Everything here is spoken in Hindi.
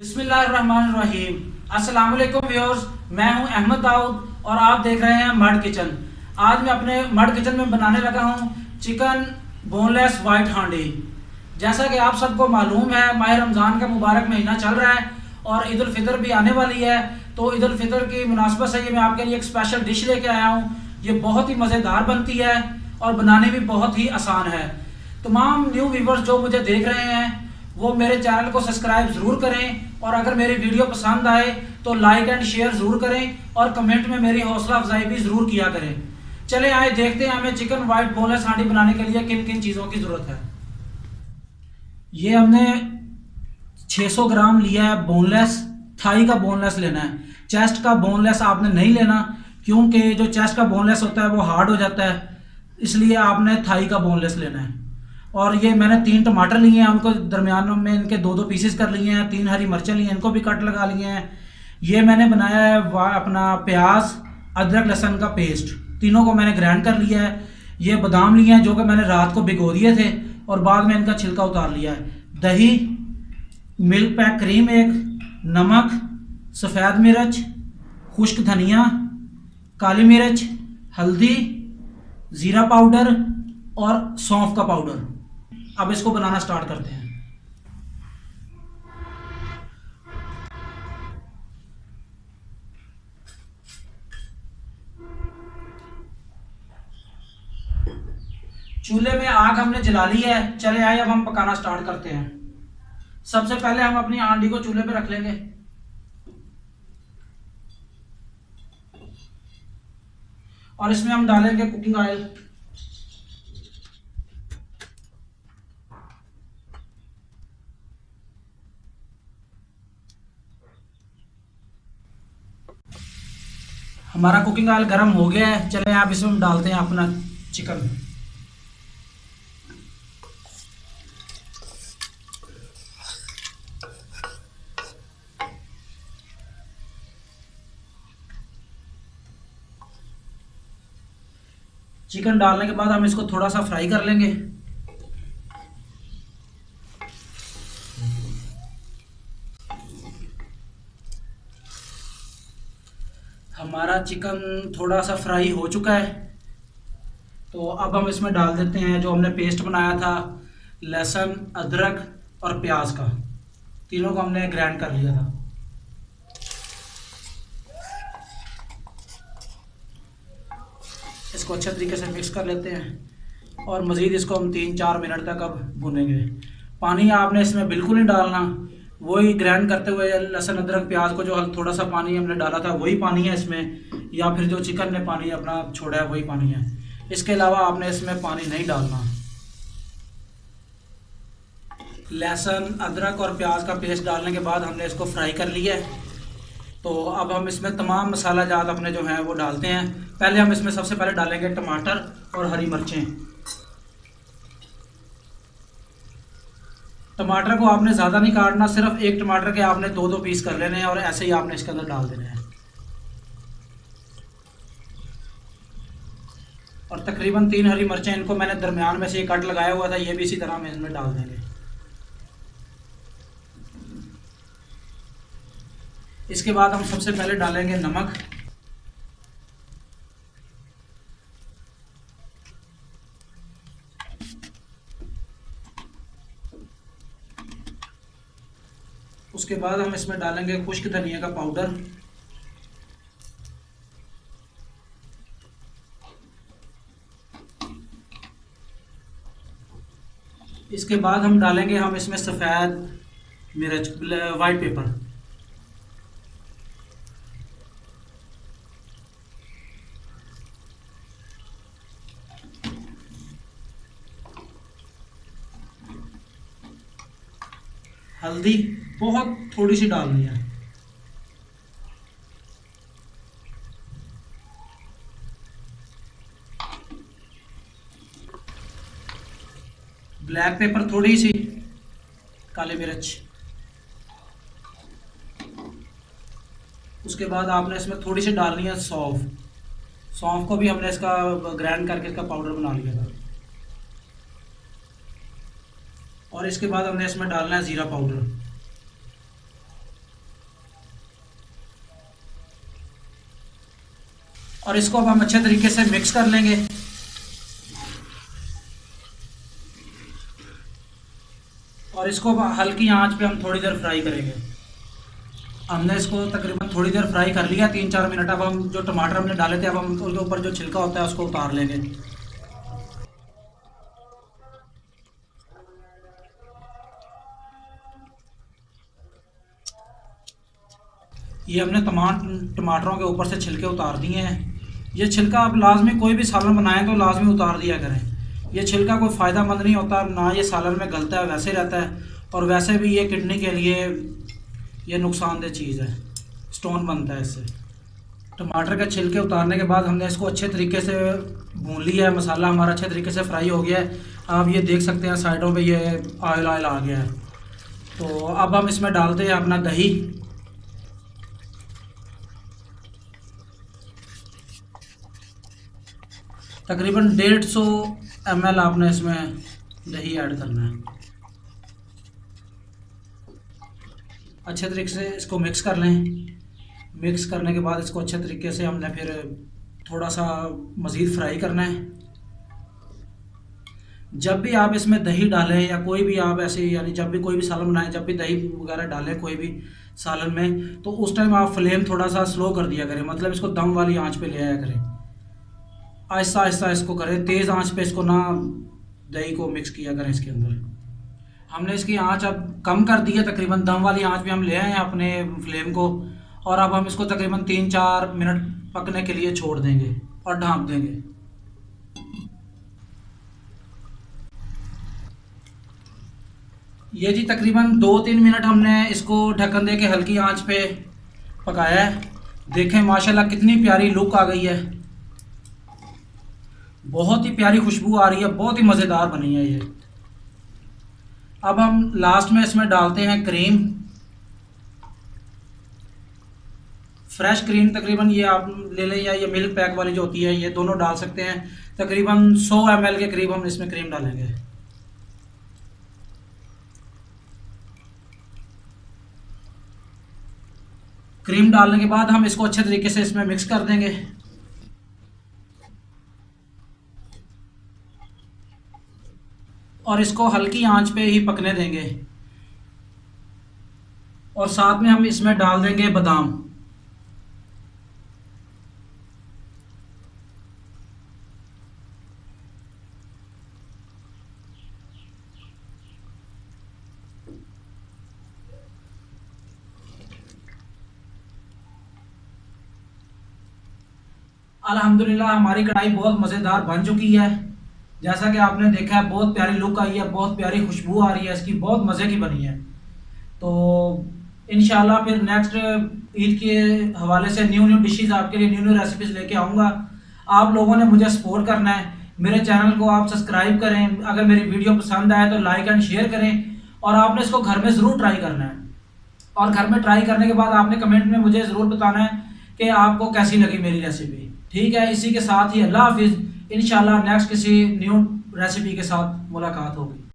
बिस्मिल्लाहिर्रहमानिर्रहीम। अस्सलाम वालेकुम व्यूअर्स, मैं हूं अहमद दाऊद और आप देख रहे हैं मर्ड किचन। आज मैं अपने मर्ड किचन में बनाने लगा हूं चिकन बोनलेस वाइट हांडी। जैसा कि आप सबको मालूम है, माह रमज़ान का मुबारक महीना चल रहा है और ईद उल फितर भी आने वाली है। तो ईद उल फितर की मुनासबत से ये मैं आपके लिए एक स्पेशल डिश लेके आया हूँ। ये बहुत ही मज़ेदार बनती है और बनाने भी बहुत ही आसान है। तमाम न्यू व्यूवर्स जो मुझे देख रहे हैं वो मेरे चैनल को सब्सक्राइब ज़रूर करें और अगर मेरी वीडियो पसंद आए तो लाइक एंड शेयर ज़रूर करें और कमेंट में मेरी हौसला अफजाई भी ज़रूर किया करें। चले आए देखते हैं हमें चिकन वाइट बोनलेस हांडी बनाने के लिए किन किन चीज़ों की ज़रूरत है। ये हमने 600 ग्राम लिया है बोनलेस। थाई का बोनलेस लेना है, चेस्ट का बोनलेस आपने नहीं लेना, क्योंकि जो चेस्ट का बोनलेस होता है वो हार्ड हो जाता है, इसलिए आपने थाई का बोनलेस लेना है। और ये मैंने 3 टमाटर लिए हैं, उनको दरमियान में इनके 2-2 पीसेस कर लिए हैं। 3 हरी मिर्चें लिए हैं, इनको भी कट लगा लिए हैं। ये मैंने बनाया है अपना प्याज अदरक लहसुन का पेस्ट, तीनों को मैंने ग्राइंड कर लिया है। ये बादाम लिए हैं जो कि मैंने रात को भिगो दिए थे और बाद में इनका छिलका उतार लिया है। दही, मिल्क पैक क्रीम, एक नमक, सफ़ेद मिर्च, खुश्क धनिया, काली मिर्च, हल्दी, ज़ीरा पाउडर और सौंफ का पाउडर। अब इसको बनाना स्टार्ट करते हैं। चूल्हे में आग हमने जला ली है। चले आए अब हम पकाना स्टार्ट करते हैं। सबसे पहले हम अपनी हांडी को चूल्हे पे रख लेंगे। और इसमें हम डालेंगे कुकिंग ऑयल। हमारा कुकिंग ऑयल गर्म हो गया है। चले आप इसमें हम डालते हैं अपना चिकन। चिकन डालने के बाद हम इसको थोड़ा सा फ्राई कर लेंगे। हमारा चिकन थोड़ा सा फ्राई हो चुका है, तो अब हम इसमें डाल देते हैं जो हमने पेस्ट बनाया था लहसुन, अदरक और प्याज का। तीनों को हमने ग्राइंड कर लिया था। इसको अच्छे तरीके से मिक्स कर लेते हैं और मज़ीद इसको हम 3-4 मिनट तक अब भूनेंगे। पानी आपने इसमें बिल्कुल नहीं डालना, वही ग्राइंड करते हुए लहसुन अदरक प्याज को जो थोड़ा सा पानी हमने डाला था वही पानी है इसमें, या फिर जो चिकन ने पानी अपना छोड़ा है वही पानी है। इसके अलावा आपने इसमें पानी नहीं डालना। लहसुन अदरक और प्याज का पेस्ट डालने के बाद हमने इसको फ्राई कर लिया है। तो अब हम इसमें तमाम मसाला जात अपने जो हैं वो डालते हैं। पहले हम इसमें सबसे पहले डालेंगे टमाटर और हरी मिर्चें। टमाटर को आपने ज़्यादा नहीं काटना, सिर्फ एक टमाटर के आपने 2-2 पीस कर लेने हैं और ऐसे ही आपने इसके अंदर डाल देने हैं। और तकरीबन 3 हरी मिर्चें, इनको मैंने दरमियान में से ये कट लगाया हुआ था, ये भी इसी तरह हम इसमें डाल देंगे। इसके बाद हम सबसे पहले डालेंगे नमक। उसके बाद हम इसमें डालेंगे खुश्क धनिया का पाउडर। इसके बाद हम डालेंगे इसमें सफ़ेद मिर्च, वाइट पेपर। हल्दी बहुत थोड़ी सी डालनी है। ब्लैक पेपर थोड़ी सी, काली मिर्च। उसके बाद आपने इसमें थोड़ी सी डालनी है सौंफ। सौंफ को भी हमने इसका ग्राइंड करके इसका पाउडर बना लिया था। और इसके बाद हमने इसमें डालना है ज़ीरा पाउडर। और इसको अब हम अच्छे तरीके से मिक्स कर लेंगे। और इसको हल्की आंच पे हम थोड़ी देर फ्राई करेंगे। हमने इसको तकरीबन थोड़ी देर फ्राई कर लिया, 3-4 मिनट। अब हम जो टमाटर हमने डाले थे, अब हम उनके ऊपर जो छिलका होता है उसको उतार लेंगे। ये हमने तमाम टमाटरों के ऊपर से छिलके उतार दिए हैं। ये छिलका आप लाजमी कोई भी सालन बनाएं तो लाजमी उतार दिया करें। ये छिलका कोई फ़ायदा मंद नहीं होता, ना ये सालन में गलता है, वैसे रहता है। और वैसे भी ये किडनी के लिए ये नुकसानदेह चीज़ है, स्टोन बनता है इससे। टमाटर के छिलके उतारने के बाद हमने इसको अच्छे तरीके से भून लिया है। मसाला हमारा अच्छे तरीके से फ्राई हो गया है। आप ये देख सकते हैं साइडों पे ये ऑयल ऑयल आ गया है। तो अब हम इसमें डालते हैं अपना दही। तकरीबन 150 ml आपने इसमें दही ऐड करना है। अच्छे तरीके से इसको मिक्स कर लें। मिक्स करने के बाद इसको अच्छे तरीके से हमने फिर थोड़ा सा मज़ीद फ्राई करना है। जब भी आप इसमें दही डालें या कोई भी आप ऐसे यानी जब भी कोई भी सालन बनाएं, जब भी दही वगैरह डालें कोई भी सालन में, तो उस टाइम आप फ्लेम थोड़ा सा स्लो कर दिया करें। मतलब इसको दम वाली आंच पे ले आया करें, आहिस्ता आहिस्ता इसको करें। तेज़ आंच पे इसको ना दही को मिक्स किया करें इसके अंदर। हमने इसकी आंच अब कम कर दी है, तकरीबन दम वाली आंच पे हम ले आए हैं अपने फ्लेम को। और अब हम इसको तकरीबन 3-4 मिनट पकने के लिए छोड़ देंगे और ढाँप देंगे। ये जी तकरीबन 2-3 मिनट हमने इसको ढक्कन दे के हल्की आंच पे पकाया है। देखें माशाल्लाह कितनी प्यारी लुक आ गई है, बहुत ही प्यारी खुशबू आ रही है, बहुत ही मज़ेदार बनी है ये। अब हम लास्ट में इसमें डालते हैं क्रीम, फ्रेश क्रीम। तकरीबन ये आप ले लें या ये मिल्क पैक वाली जो होती है, ये दोनों डाल सकते हैं। तकरीबन 100 ml के करीब हम इसमें क्रीम डालेंगे। क्रीम डालने के बाद हम इसको अच्छे तरीके से इसमें मिक्स कर देंगे। और इसको हल्की आंच पे ही पकने देंगे। और साथ में हम इसमें डाल देंगे बादाम। अल्हम्दुलिल्लाह हमारी कढ़ाई बहुत मज़ेदार बन चुकी है। जैसा कि आपने देखा है, बहुत प्यारी लुक आई है, बहुत प्यारी खुशबू आ रही है इसकी, बहुत मज़े की बनी है। तो इंशाल्लाह फिर नेक्स्ट ईद के हवाले से न्यू न्यू डिशेज़ आपके लिए, न्यू न्यू रेसिपीज़ लेके आऊँगा। आप लोगों ने मुझे सपोर्ट करना है, मेरे चैनल को आप सब्सक्राइब करें। अगर मेरी वीडियो पसंद आए तो लाइक एंड शेयर करें। और आपने इसको घर में ज़रूर ट्राई करना है। और घर में ट्राई करने के बाद आपने कमेंट में मुझे ज़रूर बताना है कि आपको कैसी लगी मेरी रेसिपी। ठीक है, इसी के साथ ही अल्लाह हाफिज़। इंशाल्लाह नेक्स्ट किसी न्यू रेसिपी के साथ मुलाकात होगी।